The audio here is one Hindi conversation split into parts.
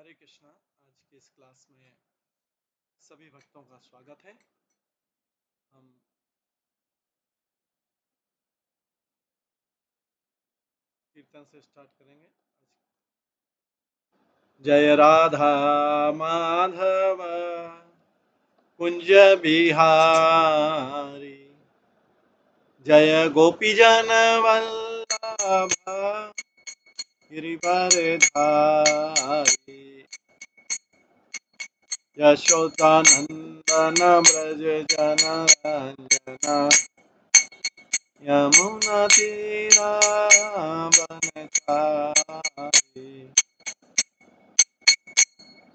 हरे कृष्णा। आज की इस क्लास में सभी भक्तों का स्वागत है। हम कीर्तन से स्टार्ट करेंगे। जय राधा माधव कुंज बिहारी, जय गोपीजन वल्लभ गिरिवरधारी, यशोदानंदन ब्रज जन रंजन, यमुना तीरावनचारी,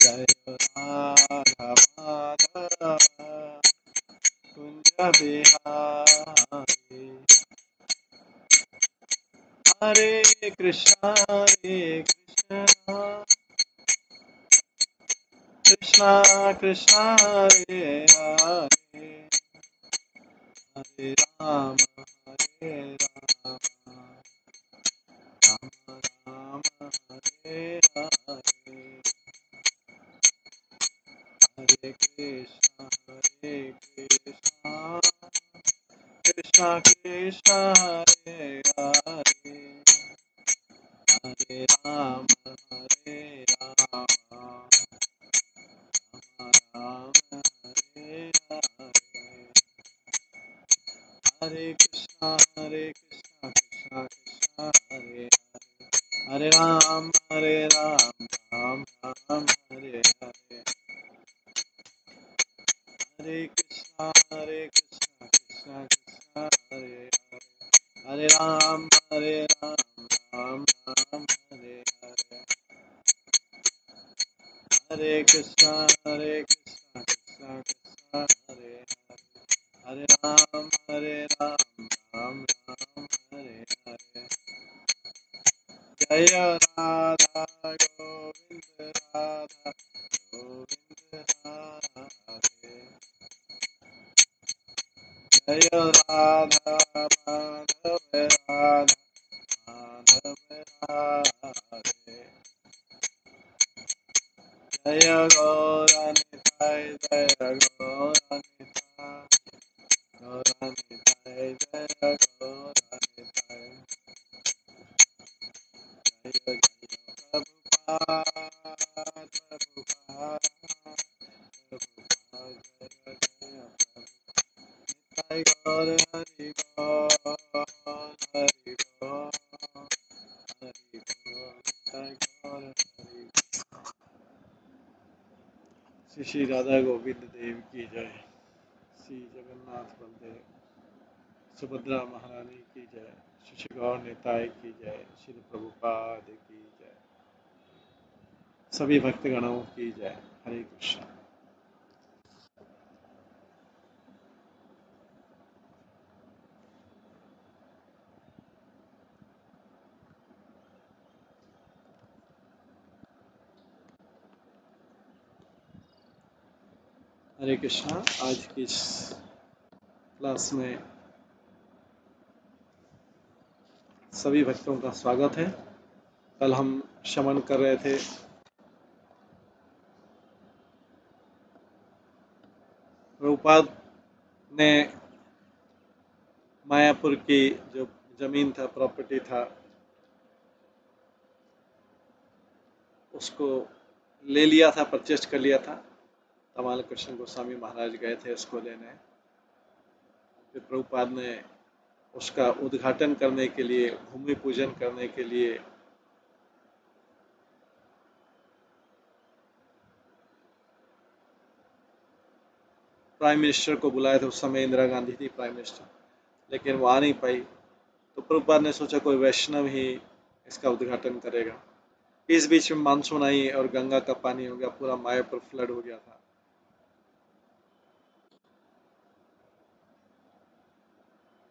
जय राधा माधव कुंज बिहारी। हरे कृष्णा कृष्णा कृष्णा हरे हरे, हरे राम राम राम हरे हरे, हरे कृष्णा कृष्णा कृष्णा हरे हरे, हरे राम राम राम हरे हरे, हरे कृष्णा कृष्णा कृष्णा हरे हरे, हरे राम राम राम हरे हरे, हरे कृष्णा कृष्णा कृष्णा हरे हरे, हरे राम राम राम हरे हरे, हरे कृष्णा कृष्णा कृष्णा हरे हरे, हरे राम राम राम हरे हरे, जय राधा गोविंद राधा गोविंद राधे, जय राधा माधव राधा माधव राधे, जय गौरनिताय जय गौरनिताय गौरनिताय जय गौरनिताय, जय जय प्रभुपाद प्रभुपाद प्रभुपाद, जय जय निताय गौर हरि बोल हरि बोल हरि बोल, निताय गौर हरि। श्री श्री राधा गोविंद देव की जय, श्री जगन्नाथ बलदेव सुभद्रा महारानी की जय, श्री गौर निताय की जय, श्री प्रभुपाद की जय, सभी भक्तगणों की जय। हरे कृष्ण। हरे कृष्णा। आज की इस क्लास में सभी भक्तों का स्वागत है। कल हम श्रवण कर रहे थे प्रभुपाद ने मायापुर की जो जमीन था, प्रॉपर्टी था, उसको ले लिया था, परचेस्ट कर लिया था। तमाल कृष्ण गोस्वामी महाराज गए थे उसको लेने। फिर प्रभुपाद ने उसका उद्घाटन करने के लिए, भूमि पूजन करने के लिए प्राइम मिनिस्टर को बुलाया था। उस समय इंदिरा गांधी थी प्राइम मिनिस्टर, लेकिन वो आ नहीं पाई। तो प्रभुपाद ने सोचा कोई वैष्णव ही इसका उद्घाटन करेगा। इस बीच में मानसून आई और गंगा का पानी हो गया, पूरा मायापुर फ्लड हो गया था।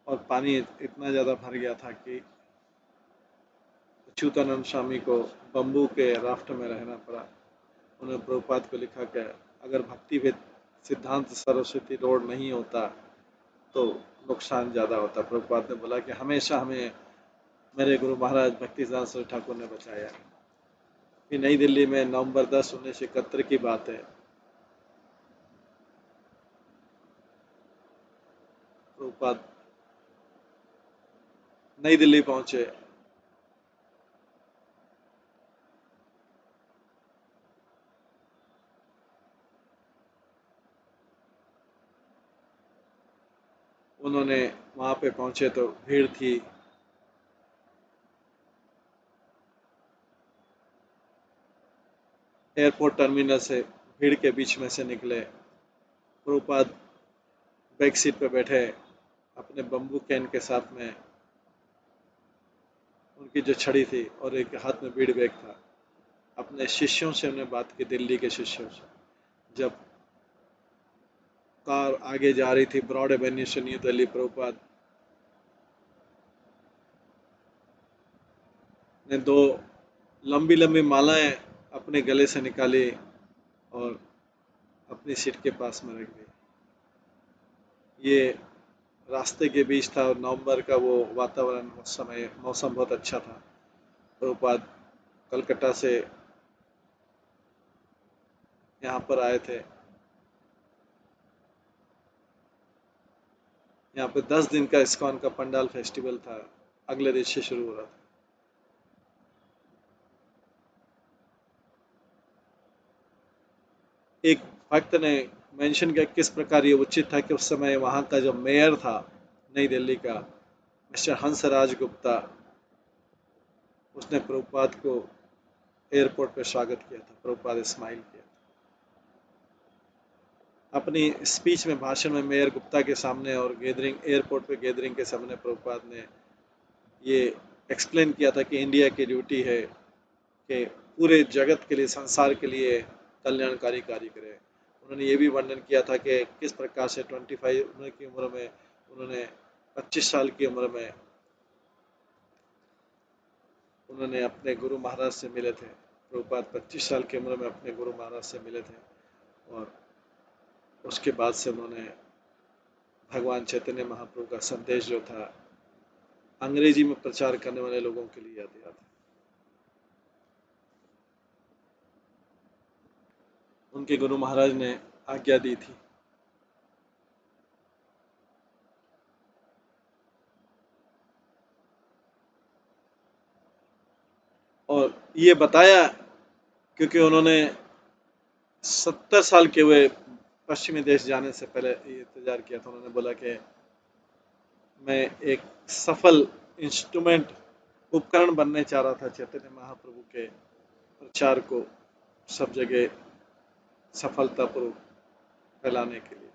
और पानी इतना ज़्यादा भर गया था कि अच्युतानंद स्वामी को बम्बू के राफ्ट में रहना पड़ा। उन्होंने प्रभुपाद को लिखा कि अगर भक्ति वेद सिद्धांत सरस्वती रोड नहीं होता तो नुकसान ज़्यादा होता। प्रभुपाद ने बोला कि हमेशा हमें मेरे गुरु महाराज भक्ति सिद्धांत सरस्वती ठाकुर ने बचाया। कि नई दिल्ली में नवंबर 10 1971 की बात है, प्रभुपाद नई दिल्ली पहुंचे। उन्होंने वहां पे पहुंचे तो भीड़ थी। एयरपोर्ट टर्मिनल से भीड़ के बीच में से निकले। प्रभुपाद बैक सीट पे बैठे अपने बम्बू कैन के साथ में, उनकी जो छड़ी थी और एक हाथ में बीड़ बैग था। अपने शिष्यों से उन्हें बात की, दिल्ली के शिष्यों से। जब कार आगे जा रही थी ब्रॉड एवेन्यू से न्यू दिल्ली, प्रभुपाद ने दो लंबी लंबी मालाएं अपने गले से निकाली और अपनी सीट के पास में रख दी। ये रास्ते के बीच था और नवंबर का वो वातावरण, उस समय मौसम बहुत अच्छा था। प्रभुपाद कलकत्ता से यहाँ पर आए थे। यहाँ पे 10 दिन का इस्कॉन का पंडाल फेस्टिवल था, अगले दिन से शुरू हो रहा था। एक भक्त ने मेंशन किया किस प्रकार ये उचित था कि उस समय वहाँ का जो मेयर था नई दिल्ली का, मिस्टर हंसराज गुप्ता, उसने प्रभुपाद को एयरपोर्ट पे स्वागत किया था। प्रभुपाद स्माइल किया। अपनी स्पीच में, भाषण में मेयर गुप्ता के सामने और गैदरिंग, एयरपोर्ट पे गैदरिंग के सामने प्रभुपाद ने ये एक्सप्लेन किया था कि इंडिया की ड्यूटी है कि पूरे जगत के लिए, संसार के लिए कल्याणकारी कार्य करे। उन्होंने ये भी वर्णन किया था कि किस प्रकार से 25 की उम्र में, उन्होंने 25 साल की उम्र में उन्होंने अपने गुरु महाराज से मिले थे। प्रभुपाद 25 साल की उम्र में अपने गुरु महाराज से मिले थे और उसके बाद से उन्होंने भगवान चैतन्य महाप्रभु का संदेश जो था अंग्रेजी में प्रचार करने वाले लोगों के लिए दिया था। उनके गुरु महाराज ने आज्ञा दी थी। और ये बताया क्योंकि उन्होंने 70 साल के हुए पश्चिमी देश जाने से पहले ये इंतजार किया था। उन्होंने बोला कि मैं एक सफल इंस्ट्रूमेंट, उपकरण बनने चाह रहा था चैतन्य महाप्रभु के प्रचार को सब जगह सफलतापूर्वक फैलाने के लिए।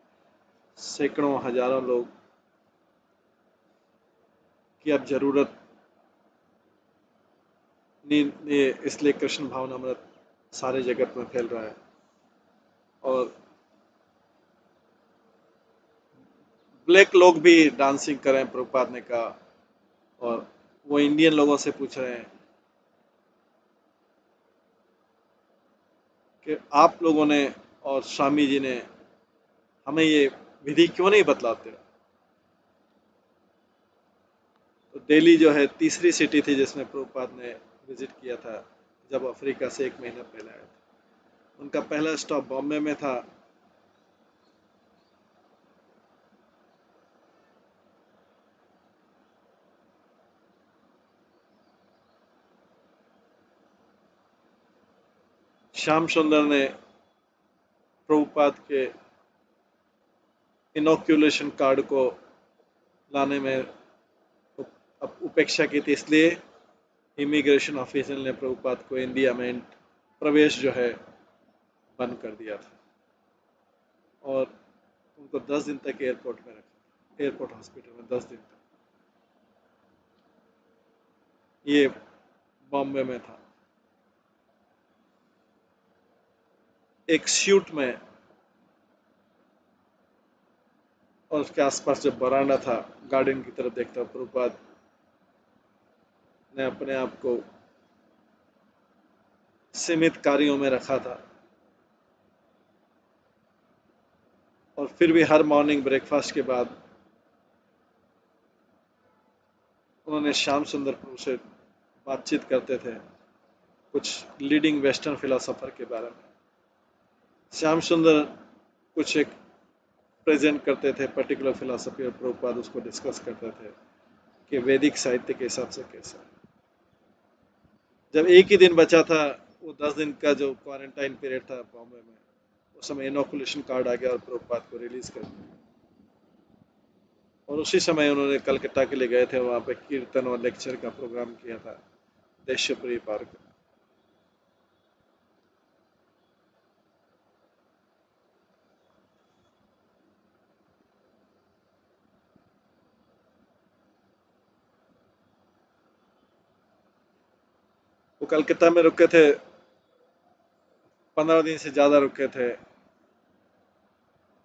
सैकड़ों हजारों लोग की अब जरूरत नहीं, इसलिए कृष्ण भावनामृत सारे जगत में फैल रहा है। और ब्लैक लोग भी डांसिंग कर रहे हैं, प्रभुपाद ने कहा। और वो इंडियन लोगों से पूछ रहे हैं कि आप लोगों ने और स्वामी जी ने हमें ये विधि क्यों नहीं बतलाते। तो दिल्ली जो है तीसरी सिटी थी जिसमें प्रभुपाद ने विजिट किया था जब अफ्रीका से 1 महीना पहले आए थे। उनका पहला स्टॉप बॉम्बे में था। श्याम सुंदर ने प्रभुपाद के इनोक्यूलेशन कार्ड को लाने में उपेक्षा की थी, इसलिए इमिग्रेशन ऑफिसर ने प्रभुपाद को इंडिया में प्रवेश जो है बंद कर दिया था और उनको 10 दिन तक एयरपोर्ट में रखा, एयरपोर्ट हॉस्पिटल में 10 दिन तक। ये बॉम्बे में था। एक सूट में और उसके आसपास जब बरामदा था, गार्डन की तरफ देखता, प्रभुपाद ने अपने आप को सीमित कार्यों में रखा था। और फिर भी हर मॉर्निंग ब्रेकफास्ट के बाद उन्होंने श्याम सुंदर प्रभु से बातचीत करते थे, कुछ लीडिंग वेस्टर्न फिलोसोफर के बारे में। श्याम सुंदर कुछ एक प्रेजेंट करते थे पर्टिकुलर फिलोसफी और प्रभुपाद उसको डिस्कस करते थे कि वैदिक साहित्य के हिसाब से कैसा है। जब एक ही दिन बचा था, वो 10 दिन का जो क्वारंटाइन पीरियड था बॉम्बे में, उस समय इनोकुलेशन कार्ड आ गया और प्रभुपाद को रिलीज कर दिया। और उसी समय उन्होंने कलकत्ता के लिए गए थे, वहाँ पे कीर्तन और लेक्चर का प्रोग्राम किया था देशप्रिय पार्क। वो कलकत्ता में रुके थे, 15 दिन से ज्यादा रुके थे,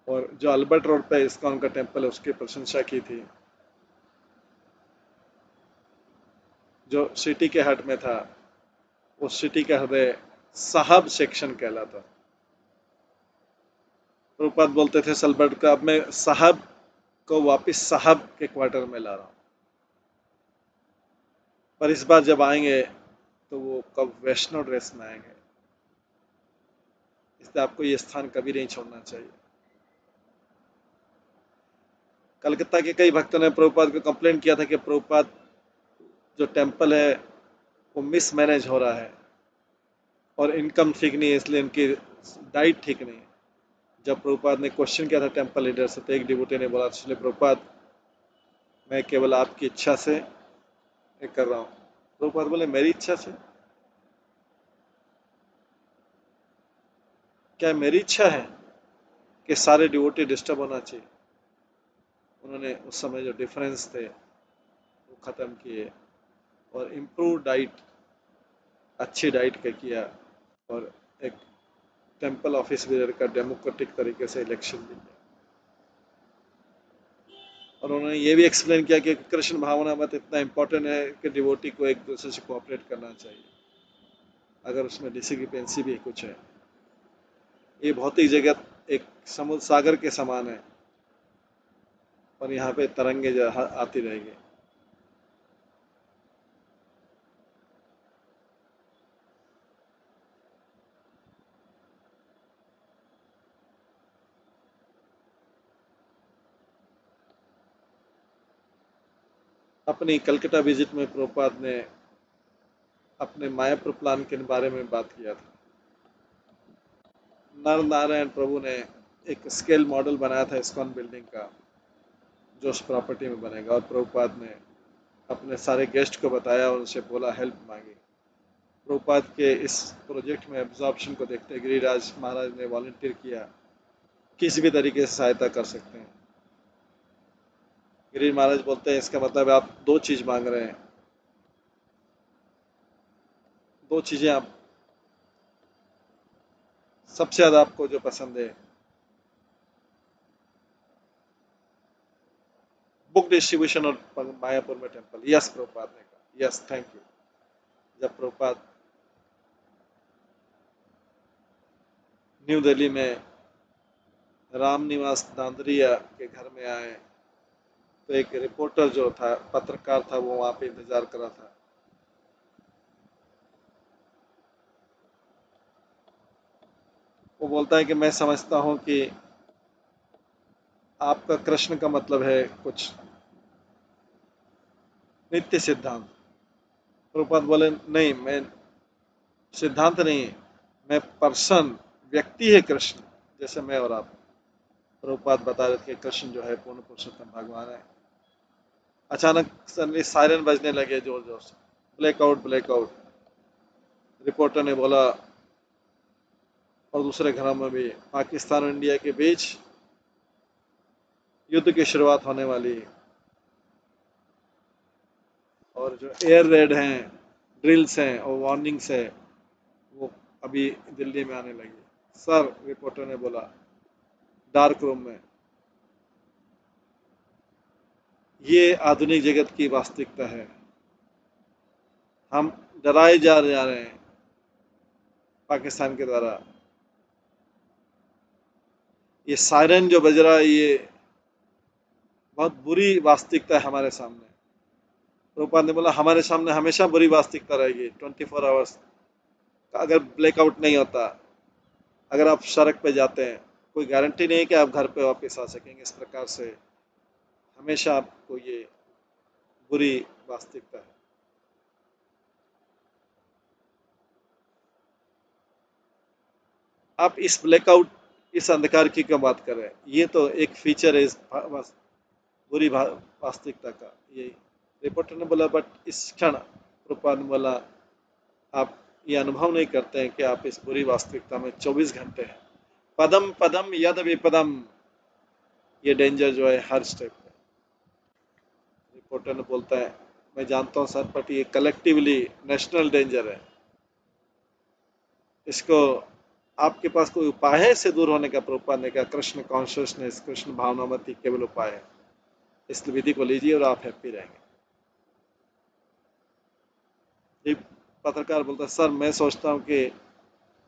और जो अल्बर्ट रोड पे इस्कॉन का टेम्पल है उसकी प्रशंसा की थी। जो सिटी के हार्ट में था, उस सिटी का हृदय साहब सेक्शन कहलाता। प्रभुपाद बोलते थे अल्बर्ट का, अब मैं साहब को वापस साहब के क्वार्टर में ला रहा हूँ, पर इस बार जब आएंगे तो वो कब वैष्णव ड्रेस में आएंगे, इसलिए आपको ये स्थान कभी नहीं छोड़ना चाहिए। कलकत्ता के कई भक्तों ने प्रभुपाद को कंप्लेंट किया था कि प्रभुपाद जो टेम्पल है वो मिसमैनेज हो रहा है और इनकम ठीक नहीं है, इसलिए इनकी डाइट ठीक नहीं है। जब प्रभुपाद ने क्वेश्चन किया था टेम्पल लीडर से, तो एक डिवोटी ने बोला, इसलिए प्रभुपाद मैं केवल आपकी इच्छा से ये कर रहा हूँ। प्रभुपाद बोले, मेरी इच्छा से? क्या मेरी इच्छा है कि सारे डिवोटी डिस्टर्ब होना चाहिए? उन्होंने उस समय जो डिफरेंस थे वो ख़त्म किए और इम्प्रूव डाइट, अच्छी डाइट का किया, और एक टेम्पल ऑफिस लीडर का डेमोक्रेटिक तरीके से इलेक्शन दिया। और उन्होंने ये भी एक्सप्लेन किया कि कृष्ण भावना मत इतना इम्पोर्टेंट है कि डिवोटी को एक दूसरे से कोऑपरेट करना चाहिए, अगर उसमें डिसिक्रिपेंसी भी कुछ है। ये भौतिक जगत एक समुद्र सागर के समान है, और यहाँ पे तरंगे आती रहेगी। अपनी कलकत्ता विजिट में प्रभुपाद ने अपने मायापुर प्लान के बारे में बात किया था। नर नारायण प्रभु ने एक स्केल मॉडल बनाया था इस्कॉन बिल्डिंग का, जो उस प्रॉपर्टी में बनेगा, और प्रभुपाद ने अपने सारे गेस्ट को बताया और उनसे बोला, हेल्प मांगी। प्रभुपाद के इस प्रोजेक्ट में एब्जॉर्प्शन को देखते गिरिराज महाराज ने वॉलंटियर किया, किसी भी तरीके से सहायता कर सकते हैं। गिरिराज महाराज बोलते हैं, इसका मतलब आप दो चीज मांग रहे हैं, दो चीजें आप सबसे ज्यादा आपको जो पसंद है, बुक डिस्ट्रीब्यूशन और मायापुर में टेम्पल। यस, प्रभुपाद ने कहा, यस थैंक यू। जब प्रभुपाद न्यू दिल्ली में राम निवास दांदरिया के घर में आए, तो एक रिपोर्टर जो था, पत्रकार था, वो वहां पे इंतजार कर रहा था। वो बोलता है कि मैं समझता हूं कि आपका कृष्ण का मतलब है कुछ नित्य सिद्धांत। प्रभुपाद बोले, नहीं, मैं सिद्धांत नहीं, मैं पर्सन, व्यक्ति है कृष्ण, जैसे मैं और आप। प्रभुपाद बता रहे थे कि कृष्ण जो है पूर्ण पुरुषोत्तम भगवान है। अचानक सायरन बजने लगे जोर जोर से, ब्लैकआउट ब्लैकआउट। रिपोर्टर ने बोला, और दूसरे घरों में भी, पाकिस्तान और इंडिया के बीच युद्ध की शुरुआत होने वाली, और जो एयर रेड हैं, ड्रिल्स हैं और वार्निंग्स है, वो अभी दिल्ली में आने लगी। सर, रिपोर्टर ने बोला, डार्क रूम में, ये आधुनिक जगत की वास्तविकता है। हम डराए जा रहे हैं पाकिस्तान के द्वारा। ये सायरन जो बज रहा है, ये बहुत बुरी वास्तविकता है हमारे सामने। प्रभुपाद ने बोला, हमारे सामने हमेशा बुरी वास्तविकता रहेगी 24 आवर्स। अगर ब्लैकआउट नहीं होता, अगर आप सड़क पे जाते हैं, कोई गारंटी नहीं है कि आप घर पे वापस आ सकेंगे। इस प्रकार से हमेशा आपको ये बुरी वास्तविकता है। आप इस ब्लैकआउट, इस अंधकार की क्यों बात कर रहे हैं? ये तो एक फीचर है इस बुरी वास्तविकता का। ये रिपोर्टर ने बोला, बट इस क्षण प्रभुपाद ने बोला, आप ये अनुभव नहीं करते हैं कि आप इस बुरी वास्तविकता में 24 घंटे हैं। पदम पदम यद विपदम, ये डेंजर जो है हर स्टेप पे। रिपोर्टर ने बोलता है, मैं जानता हूँ सर, बट ये कलेक्टिवली नेशनल डेंजर है। इसको आपके पास कोई उपाय है इससे दूर होने का? प्रभुपाद ने कहा, कृष्ण कॉन्शियसनेस, कृष्ण भावनामती केवल उपाय है। इस विधि को लीजिए और आप हैप्पी रहेंगे। एक पत्रकार बोलता है, सर मैं सोचता हूँ कि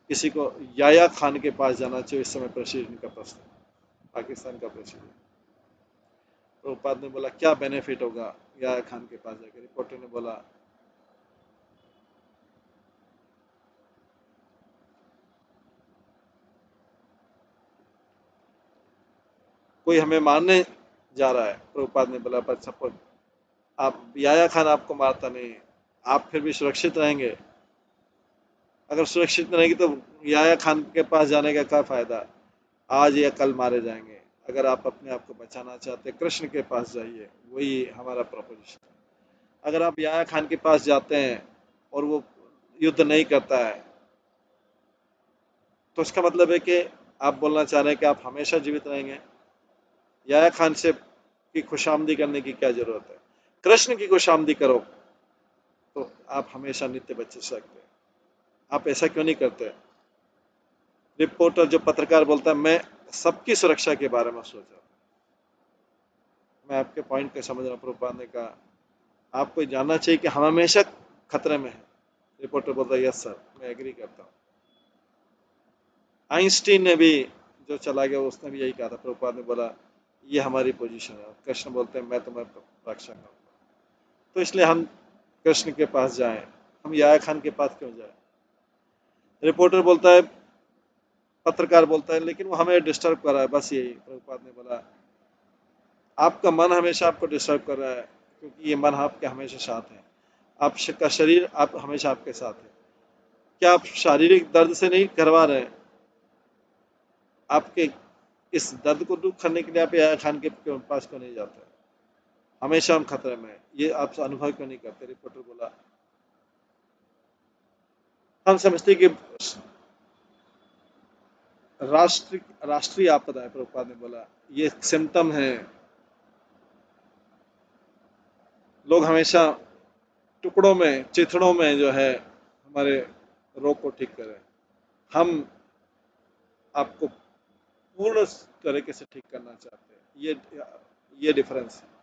किसी को याया खान के पास जाना चाहिए इस समय प्रेसिडेंट का प्रश्न, पाकिस्तान का प्रेसिडेंट। प्रभुपाद ने बोला, क्या बेनिफिट होगा याया खान के पास जाकर? रिपोर्टर ने बोला, कोई हमें मारने जा रहा है। प्रभुपाद ने बोला, पर सपोज आप, याया खान आपको मारता नहीं, आप फिर भी सुरक्षित रहेंगे? अगर सुरक्षित नहीं रहेंगे तो याया खान के पास जाने का क्या फायदा? आज या कल मारे जाएंगे। अगर आप अपने आप को बचाना चाहते हैं, कृष्ण के पास जाइए, वही हमारा प्रोपोजिशन है। अगर आप याया खान के पास जाते हैं और वो युद्ध नहीं करता है, तो इसका मतलब है कि आप बोलना चाह रहे हैं कि आप हमेशा जीवित रहेंगे। याया खान से की खुशामदी करने की क्या जरूरत है? कृष्ण की खुशामदी करो तो आप हमेशा नित्य बच सकते हैं। आप ऐसा क्यों नहीं करते? रिपोर्टर, जो पत्रकार, बोलता है, मैं सबकी सुरक्षा के बारे में सोच रहा हूँ। मैं आपके पॉइंट को समझ रहा हूँ। प्रभुपाद ने कहा, आपको जानना चाहिए कि हम हमेशा खतरे में हैं। रिपोर्टर बोलता है, यस सर, मैं एग्री करता हूँ। आइंस्टीन ने भी, जो चला गया, उसने भी यही कहा था। प्रभुपाद ने बोला, ये हमारी पोजीशन है। कृष्ण बोलते हैं, मैं तुम्हें रक्षा करूँगा। तो इसलिए हम कृष्ण के पास जाएं, हम याया खान के पास क्यों जाएं? रिपोर्टर बोलता है, पत्रकार बोलता है, लेकिन वो हमें डिस्टर्ब कर रहा है, बस यही। प्रभुपाद ने बोला, आपका मन हमेशा आपको डिस्टर्ब कर रहा है, क्योंकि ये मन आपके हमेशा साथ है। आपका शरीर आप हमेशा आपके साथ है। क्या आप शारीरिक दर्द से नहीं करवा रहे हैं? आपके इस दर्द को दूर करने के लिए आप याया खान के पास क्यों नहीं जाते? हमेशा हम खतरे में हैं, ये आप अनुभव क्यों नहीं करते? रिपोर्टर बोला, हम समझते कि राष्ट्रीय आपदा है। प्रभुपाद ने बोला, ये सिम्टम है। लोग हमेशा टुकड़ों में, चिथड़ों में जो है हमारे रोग को ठीक करें। हम आपको पूर्ण तरीके से ठीक करना चाहते हैं। ये डिफरेंस है।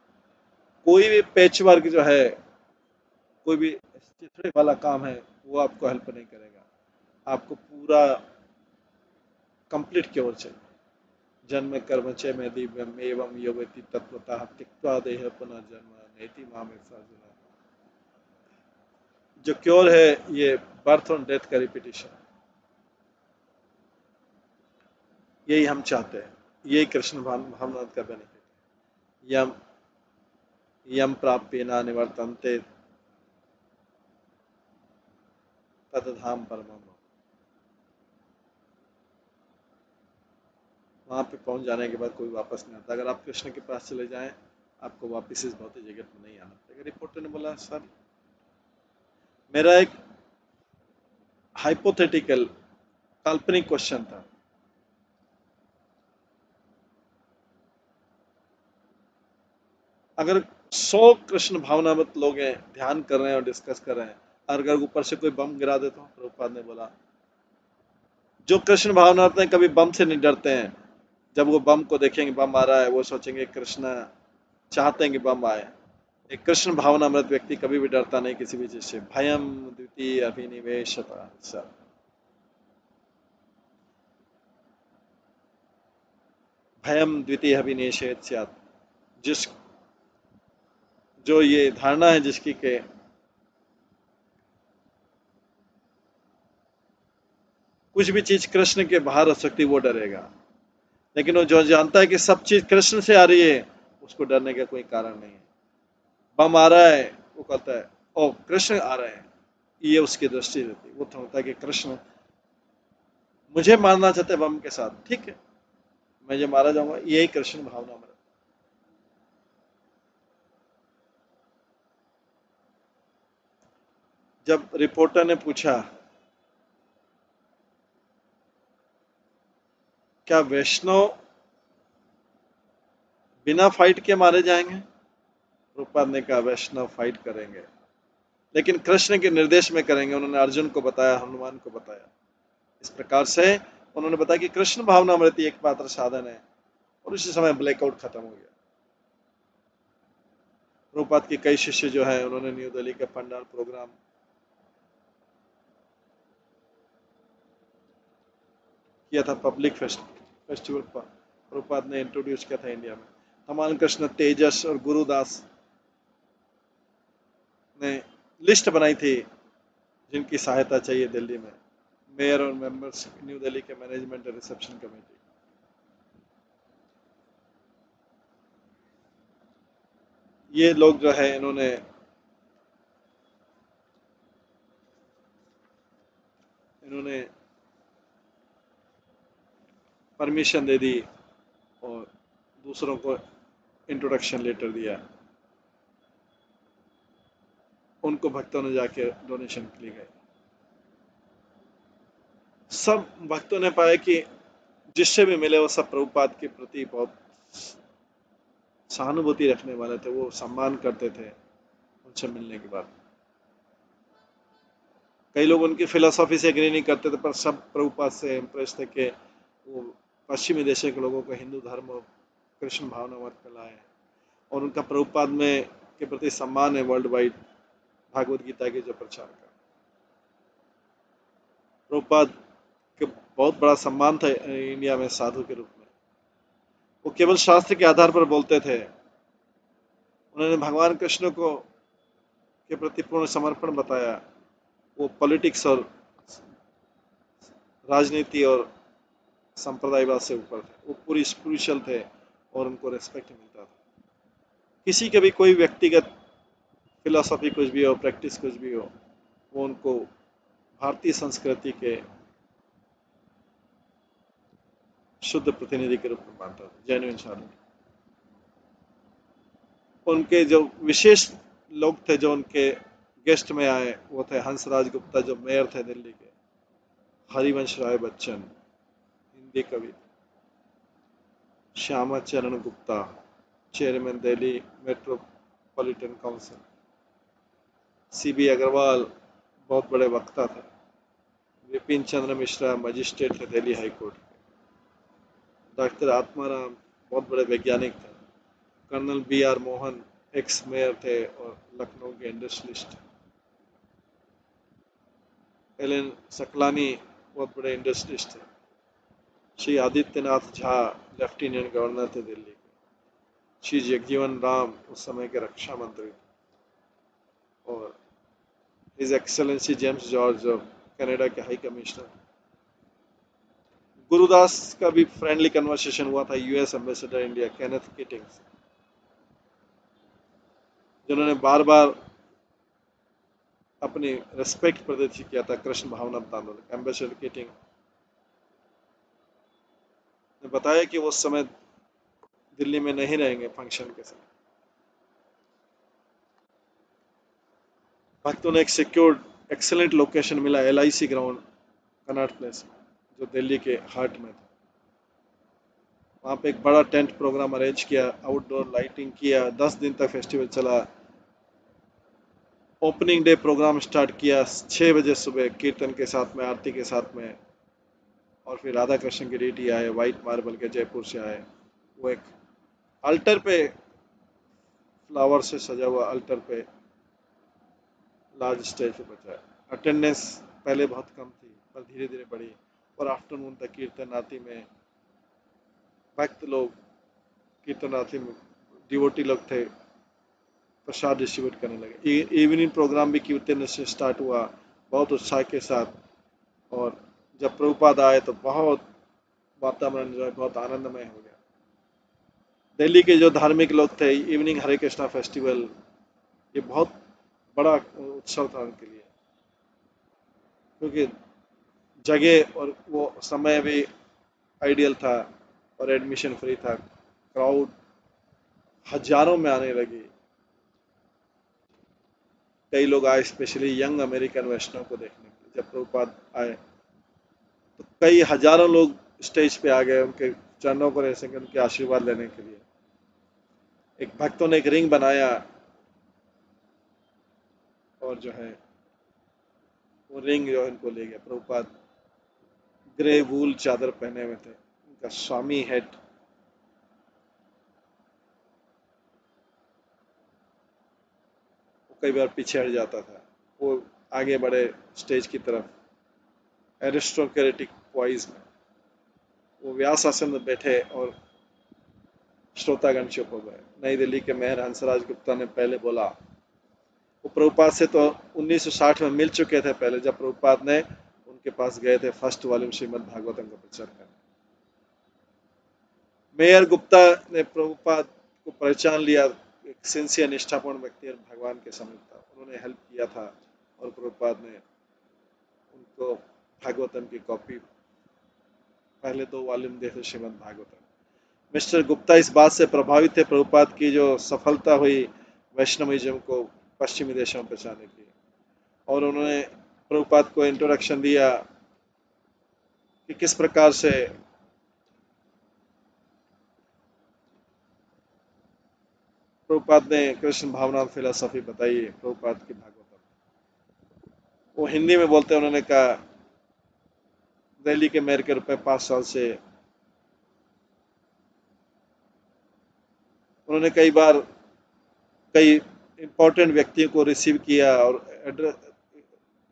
कोई भी पैच वर्क जो है, कोई भी चिथड़े वाला काम है, वो आपको हेल्प नहीं करेगा। आपको पूरा कंप्लीट क्योर चाहिए। जन्म कर्म च में दिव्यम एवं योवेति तत्वतः त्यक्त्वा देह पुनर्जन्म नेति मामेव अर्जुन। जो क्योर है, ये बर्थ और डेथ का रिपीटिशन। यही हम चाहते हैं। यही कृष्ण भावना का बेनिफिट है। यम यम प्राप्य न निवर्तन्ते तदधाम परमम। वहां पे पहुंच जाने के बाद कोई वापस नहीं आता। अगर आप कृष्ण के पास चले जाएं, आपको वापस इस भौतिक जगत में नहीं आना पड़ेगा। रिपोर्टर ने बोला, सर मेरा एक हाइपोथेटिकल, काल्पनिक क्वेश्चन था। अगर 100 कृष्ण भावनामत लोग हैं, ध्यान कर रहे हैं और डिस्कस कर रहे हैं, और अगर ऊपर से कोई बम गिरा दे तो? प्रभुपाद ने बोला, जो कृष्ण भावनामत हैं कभी बम से नहीं डरते हैं। जब वो बम को देखेंगे, बम आ रहा है, वो सोचेंगे कृष्ण चाहते हैं कि बम आए। एक कृष्ण भावनामृत व्यक्ति कभी भी डरता नहीं किसी भी चीज से। भयम द्वितीय अभिनिवेशता सर, भयम द्वितीय अभिनिवेशेत स्यात्। जिस जो ये धारणा है जिसकी के कुछ भी चीज कृष्ण के बाहर हो सकती है वो डरेगा, लेकिन वो जो जानता है कि सब चीज कृष्ण से आ रही है उसको डरने का कोई कारण नहीं है। बम आ रहा है वो कहता है ओ कृष्ण आ रहे हैं, ये उसकी दृष्टि रहती है। वो समझता है कि कृष्ण मुझे मारना चाहते हैं बम के साथ, ठीक है मैं जो मारा जाऊंगा, यही कृष्ण भावना में। जब रिपोर्टर ने पूछा क्या वैष्णव बिना फाइट के मारे जाएंगे, प्रभुपाद ने कहा वैष्णव फाइट करेंगे लेकिन कृष्ण के निर्देश में करेंगे। उन्होंने अर्जुन को बताया, हनुमान को बताया। इस प्रकार से उन्होंने बताया कि कृष्ण भावनामृति एकमात्र साधन है, और उसी समय ब्लैकआउट खत्म हो गया। प्रभुपाद के कई शिष्य जो है उन्होंने न्यू दिल्ली का पंडाल प्रोग्राम किया था, पब्लिक फेस्टिवल पर प्रभुपाद ने इंट्रोड्यूस किया था इंडिया में। हनुमान कृष्ण तेजस और गुरुदास ने लिस्ट बनाई थी जिनकी सहायता चाहिए दिल्ली में, मेयर और मेंबर्स न्यू दिल्ली के मैनेजमेंट और रिसेप्शन कमेटी। ये लोग जो है इन्होंने परमिशन दे दी और दूसरों को इंट्रोडक्शन लेटर दिया। उनको भक्तों ने जाके डोनेशन के लिए गए। सब भक्तों ने पाया कि जिससे भी मिले वो सब प्रभुपाद के प्रति बहुत सहानुभूति रखने वाले थे, वो सम्मान करते थे उनसे मिलने के बाद। कई लोग उनकी फिलोसॉफी से एग्री नहीं करते थे, पर सब प्रभुपाद से इम्प्रेस थे कि वो पश्चिमी देशों के लोगों को हिंदू धर्म और कृष्ण भावनावाद में लाए, और उनका प्रभुपाद में के प्रति सम्मान है वर्ल्ड वाइड, भागवत गीता के जो प्रचार का। प्रभुपाद के बहुत बड़ा सम्मान था इंडिया में साधु के रूप में। वो केवल शास्त्र के आधार पर बोलते थे। उन्होंने भगवान कृष्ण को के प्रति पूर्ण समर्पण बताया। वो पॉलिटिक्स और राजनीति और संप्रदायवाद से ऊपर थे, वो पूरी स्पिरिचुअल थे और उनको रेस्पेक्ट मिलता था। किसी के भी कोई व्यक्तिगत फिलोसॉफी कुछ भी हो, प्रैक्टिस कुछ भी हो, वो उनको भारतीय संस्कृति के शुद्ध प्रतिनिधि के रूप में मानता था, जेन्युइन साधु। उनके जो विशेष लोग थे जो उनके गेस्ट में आए वो थे हंसराज गुप्ता जो मेयर थे दिल्ली के, हरिवंश राय बच्चन हिंदी कवि, Shyama Charan Gupta chairman Delhi metropolitan council, C B Agarwal बहुत बड़े वक्ता थे, विपिन चंद्र मिश्रा मजिस्ट्रेट थे Delhi high court, doctor Atmaram बहुत बड़े वैज्ञानिक थे, colonel B R Mohan ex mayor थे और लखनऊ के इंडस्ट्रियलिस्ट, एलन सकलानी बहुत बड़े इंडस्ट्रियलिस्ट थे, श्री आदित्यनाथ झा लेफ्टिनेंट गवर्नर थे दिल्ली के, श्री जगजीवन राम उस समय के रक्षा मंत्री थे, और his excellency James George of Canada के हाई कमिश्नर। गुरुदास का भी फ्रेंडली कन्वर्सेशन हुआ था US ambassador India Kenneth kiting से, जिन्होंने बार बार अपनी रिस्पेक्ट प्रदर्शित किया था कृष्ण भावनामृत आंदोलन। एम्बेसडर किटिंग ने बताया कि वो उस समय दिल्ली में नहीं रहेंगे फंक्शन के समय। भक्तों ने एक सिक्योर्ड एक्सेलेंट लोकेशन मिला LIC ग्राउंड कनॉट प्लेस जो दिल्ली के हार्ट में था। वहाँ पे एक बड़ा टेंट प्रोग्राम अरेंज किया, आउटडोर लाइटिंग किया, 10 दिन तक फेस्टिवल चला। ओपनिंग डे प्रोग्राम स्टार्ट किया 6 बजे सुबह कीर्तन के साथ में, आरती के साथ में, और फिर राधा कृष्ण की डीटी आए वाइट मार्बल के जयपुर से आए। वो एक अल्टर पे फ्लावर से सजा हुआ अल्टर पे लार्ज स्टेज पे बचा है। अटेंडेंस पहले बहुत कम थी पर धीरे धीरे बढ़ी, और आफ्टरनून तक कीर्तन आरती में भक्त लोग, कीर्तन आरती में डिवोटी लोग थे, प्रसाद डिस्ट्रीब्यूट करने लगे। इवनिंग प्रोग्राम भी कीर्तन से स्टार्ट हुआ बहुत उत्साह के साथ, और जब प्रभुपाद आए तो बहुत वातावरण जो है बहुत आनंदमय हो गया। दिल्ली के जो धार्मिक लोग थे, इवनिंग हरे कृष्णा फेस्टिवल, ये बहुत बड़ा उत्सव था उनके लिए, क्योंकि जगह और वो समय भी आइडियल था और एडमिशन फ्री था। क्राउड हजारों में आने लगी। कई लोग आए, स्पेशली यंग अमेरिकन वैष्णव को देखने के लिए। जब प्रभुपाद आए तो कई हजारों लोग स्टेज पे आ गए उनके चरणों पर ऐसे कि उनके आशीर्वाद लेने के लिए। एक भक्तों ने एक रिंग बनाया और जो है वो रिंग जो इनको ले गया। प्रभुपाद ग्रे वूल चादर पहने हुए थे, उनका स्वामी हेड वो कई बार पीछे हट जाता था, वो आगे बढ़े स्टेज की तरफ एरिस्टोक्रेटिक पॉइज में। वो व्यास आसन में बैठे और श्रोतागण चुप हो गए। नई दिल्ली के मेयर हंसराज गुप्ता ने पहले बोला, वो प्रभुपाद से तो 1960 में मिल चुके थे पहले, जब प्रभुपाद ने उनके पास गए थे फर्स्ट वॉल्यूम श्रीमद् भागवतम का प्रचार करने। मेयर गुप्ता ने प्रभुपाद को पहचान लिया, एक सिंसियर निष्ठापूर्ण व्यक्ति और भगवान के समीप था। उन्होंने हेल्प किया था और प्रभुपाद ने उनको भागवतम की कॉपी पहले 2 वॉल्यूम दे थे श्रीमद् भागवतम। मिस्टर गुप्ता इस बात से प्रभावित थे प्रभुपाद की जो सफलता हुई वैष्णविज्म को पश्चिमी देशों में पहुंचाने की, और उन्होंने प्रभुपाद को इंट्रोडक्शन दिया कि किस प्रकार से प्रभुपाद ने कृष्ण भावना फिलोसफी बताई है प्रभुपाद की भागवतम। वो हिंदी में बोलते हैं। उन्होंने कहा, दिल्ली के मेयर के रूप में 5 साल से उन्होंने कई बार कई इंपॉर्टेंट व्यक्तियों को रिसीव किया और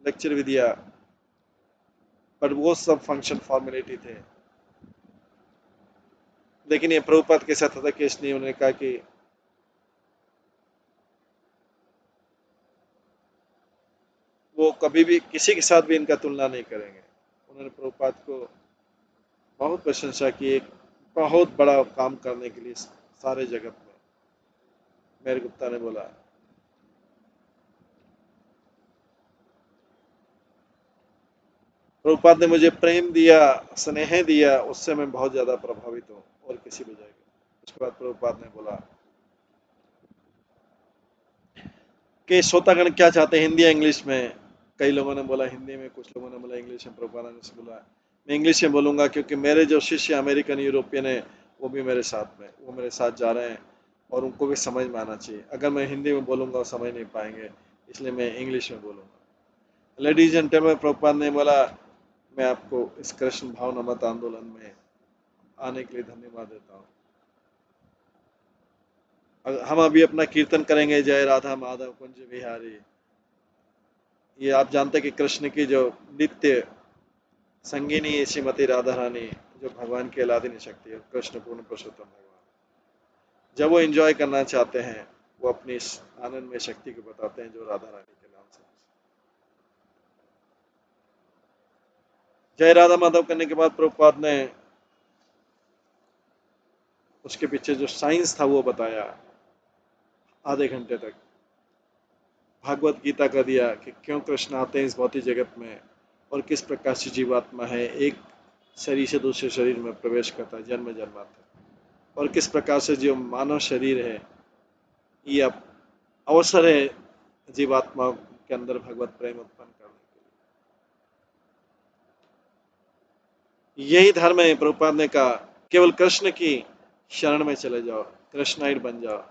लेक्चर भी दिया, पर वो सब फंक्शन फॉर्मेलिटी थे। लेकिन ये प्रभुपाद के साथ था केस नहीं। उन्होंने कहा कि वो कभी भी किसी के साथ भी इनका तुलना नहीं करेंगे। उन्होंने प्रभुपाद को बहुत प्रशंसा की, एक बहुत बड़ा काम करने के लिए सारे जगत में। मेयर गुप्ता ने बोला, प्रभुपाद ने मुझे प्रेम दिया, स्नेह दिया, उससे मैं बहुत ज्यादा प्रभावित हूँ और किसी वजह के। उसके बाद प्रभुपाद ने बोला कि श्रोतागण क्या चाहते हैं, हिंदी या इंग्लिश में। कई लोगों ने बोला हिंदी में, कुछ लोगों ने बोला इंग्लिश में। प्रभुपाद ने बोला मैं इंग्लिश में बोलूंगा, क्योंकि मेरे जो शिष्य अमेरिकन यूरोपियन है वो भी मेरे साथ में, वो मेरे साथ जा रहे हैं और उनको भी समझ में आना चाहिए। अगर मैं हिंदी में बोलूंगा वो समझ नहीं पाएंगे, इसलिए मैं इंग्लिश में बोलूंगा। लेडीज एंड जेंटलमैन, प्रभुपाद ने बोला मैं आपको इस कृष्ण भावना मत आंदोलन में आने के लिए धन्यवाद देता हूँ। हम अभी अपना कीर्तन करेंगे, जय राधा माधव कुंज बिहारी। ये आप जानते हैं कि कृष्ण की जो नित्य संगिनी श्रीमती राधा रानी, जो भगवान की अलादीन शक्ति है, कृष्ण पूर्ण पुरुषोत्तम भगवान, जब वो एंजॉय करना चाहते हैं वो अपनी इस आनंद में शक्ति को बताते हैं जो राधा रानी के नाम से। जय राधा माधव करने के बाद प्रभुपाद ने उसके पीछे जो साइंस था वो बताया आधे घंटे तक। भागवत गीता का दिया कि क्यों कृष्ण आते हैं इस भौतिक जगत में और किस प्रकार से जीवात्मा है एक शरीर से दूसरे शरीर में प्रवेश करता है जन्म जन्मांतर, और किस प्रकार से जो मानव शरीर है ये अवसर है जीवात्मा के अंदर भगवत प्रेम उत्पन्न करने के लिए। यही धर्म है। प्रभुपाद ने कहा केवल कृष्ण की शरण में चले जाओ, कृष्णाइट बन जाओ।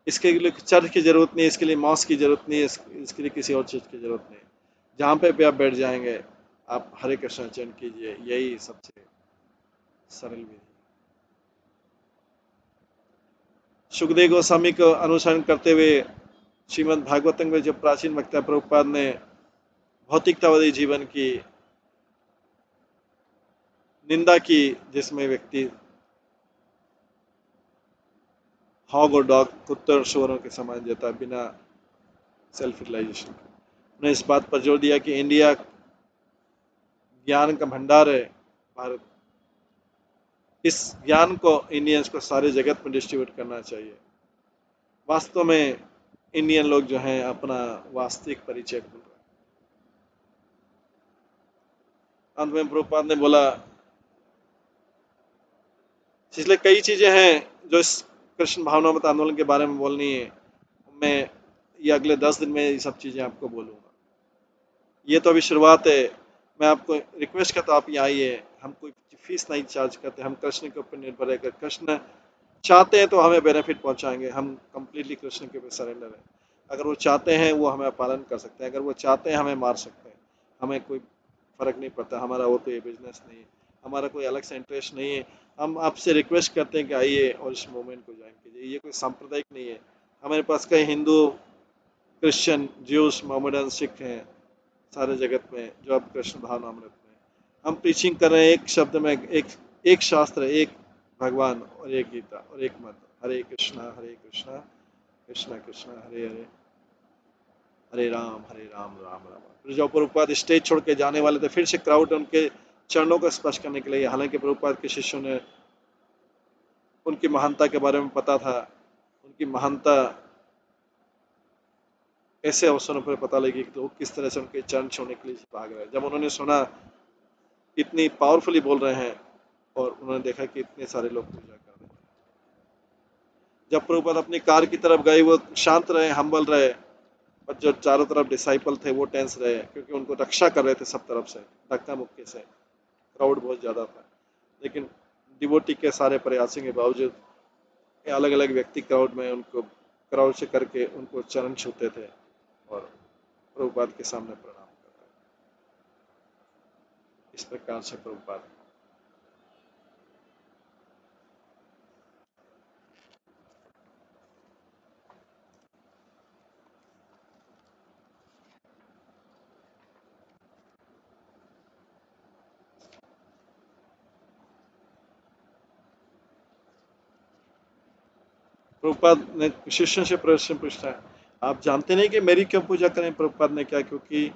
इसके लिए चर्च की जरूरत नहीं, इसके लिए मॉस्क की जरूरत नहीं, इसके लिए किसी और चीज की जरूरत नहीं। जहाँ पे भी आप बैठ जाएंगे आप हरे कृष्ण चरण कीजिए, यही सबसे सरल विधि। सुखदेव गोस्वामी को अनुसरण करते हुए श्रीमद् भागवतम में जो प्राचीन वक्ता प्रभुपाद ने भौतिकतावादी जीवन की निंदा की, जिसमें व्यक्ति हॉग और डॉग, कुत्ते और शुअरों के समान देता है बिना सेल्फ रियलाइजेशन। उन्होंने इस बात पर जोर दिया कि इंडिया ज्ञान का भंडार है भारत। इस ज्ञान को इंडियंस को सारे जगत में डिस्ट्रीब्यूट करना चाहिए। वास्तव में इंडियन लोग जो हैं अपना वास्तविक परिचय भूल रहे हैं। अंत में प्रभुपाद ने बोला, इसलिए कई चीजें हैं जो इस कृष्ण भावनामृत आंदोलन के बारे में बोलनी है। मैं ये अगले 10 दिन में ये सब चीजें आपको बोलूंगा। ये तो अभी शुरुआत है। मैं आपको रिक्वेस्ट करता हूँ, आप यहाँ आइए। हम कोई फीस नहीं चार्ज करते, हम कृष्ण के ऊपर निर्भर है। अगर कृष्ण चाहते हैं तो हमें बेनिफिट पहुंचाएंगे। हम कंप्लीटली कृष्ण के ऊपर सरेंडर है। अगर वो चाहते हैं वो हमें पालन कर सकते हैं, अगर वो चाहते हैं हमें मार सकते हैं। हमें कोई फर्क नहीं पड़ता। हमारा वो तो ये बिजनेस नहीं है, हमारा कोई अलग से इंटरेस्ट नहीं है। हम आपसे रिक्वेस्ट करते हैं कि आइए और इस मूवमेंट को ज्वाइन कीजिए। ये कोई सांप्रदायिक नहीं है। हमारे पास कई Hindu, Christian, juice, Mohammedan, Sikh हैं सारे जगत में जो अब कृष्ण भावनामृत में हम प्रीचिंग कर रहे हैं। एक शब्द में एक शास्त्र, एक भगवान और एक गीता और एक मंत्र, हरे कृष्णा कृष्णा कृष्णा हरे हरे, हरे राम राम राम। फिर जो प्रभुपाद स्टेज छोड़ के जाने वाले थे, फिर से क्राउड उनके चरणों को स्पर्श करने के लिए। हालांकि प्रभुपाद के शिष्यों ने उनकी महानता के बारे में पता था। उनकी महानता ऐसे अवसरों पर पता लगी कि लोग किस तरह से उनके चरण छोड़ने के लिए भाग रहे हैं। जब उन्होंने सुना इतनी पावरफुली बोल रहे हैं और उन्होंने देखा कि इतने सारे लोग पूजा कर रहे हैं। जब प्रभुपाद अपनी कार की तरफ गए, वो शांत रहे, हम्बल रहे। और जो चारों तरफ डिसाइपल थे वो टेंस रहे, क्योंकि उनको रक्षा कर रहे थे सब तरफ से, धक्का मुक्की से। क्राउड बहुत ज़्यादा था, लेकिन डिवोटी के सारे प्रयासों के बावजूद अलग अलग व्यक्ति क्राउड में उनको क्राउड से करके उनको चरण छूते थे और प्रभुपाद के सामने प्रणाम करते। इस प्रकार से प्रभुपाद प्रभुपाद ने शिष्यों से प्रश्न पूछा है, आप जानते नहीं कि मेरी क्यों पूजा करें? प्रभुपाद ने क्या, क्योंकि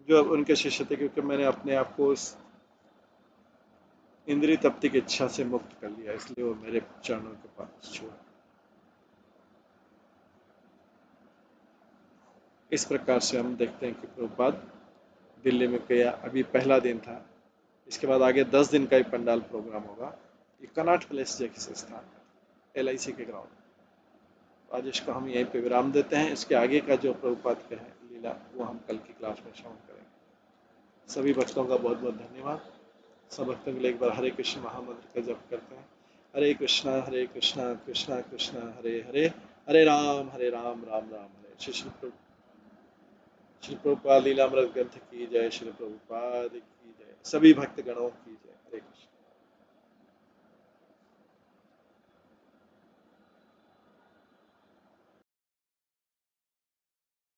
जो उनके शिष्य थे, क्योंकि मैंने अपने आप को उस इंद्रिय तृप्ति की इच्छा से मुक्त कर लिया, इसलिए वो मेरे चरणों के पास छुआ। इस प्रकार से हम देखते हैं कि प्रभुपाद दिल्ली में गया। अभी पहला दिन था, इसके बाद आगे 10 दिन का एक पंडाल प्रोग्राम होगा। ये कनॉट प्लेस जैसे स्थान है, LIC के ग्राउंड। आज इसको हम यहीं पे विराम देते हैं। इसके आगे का जो प्रभुपाद का है लीला, वो हम कल की क्लास में श्रवण करेंगे। सभी भक्तों का बहुत बहुत धन्यवाद। सब भक्तों के लिए एक बार हरे कृष्ण महामंत्र का जप करते हैं। हरे कृष्णा कृष्णा कृष्णा हरे हरे, हरे राम राम राम हरे। श्री प्रभुपाद लीलामृत ग्रंथ की जय। श्री प्रभुपाद की जय। सभी भक्त गणों की जय।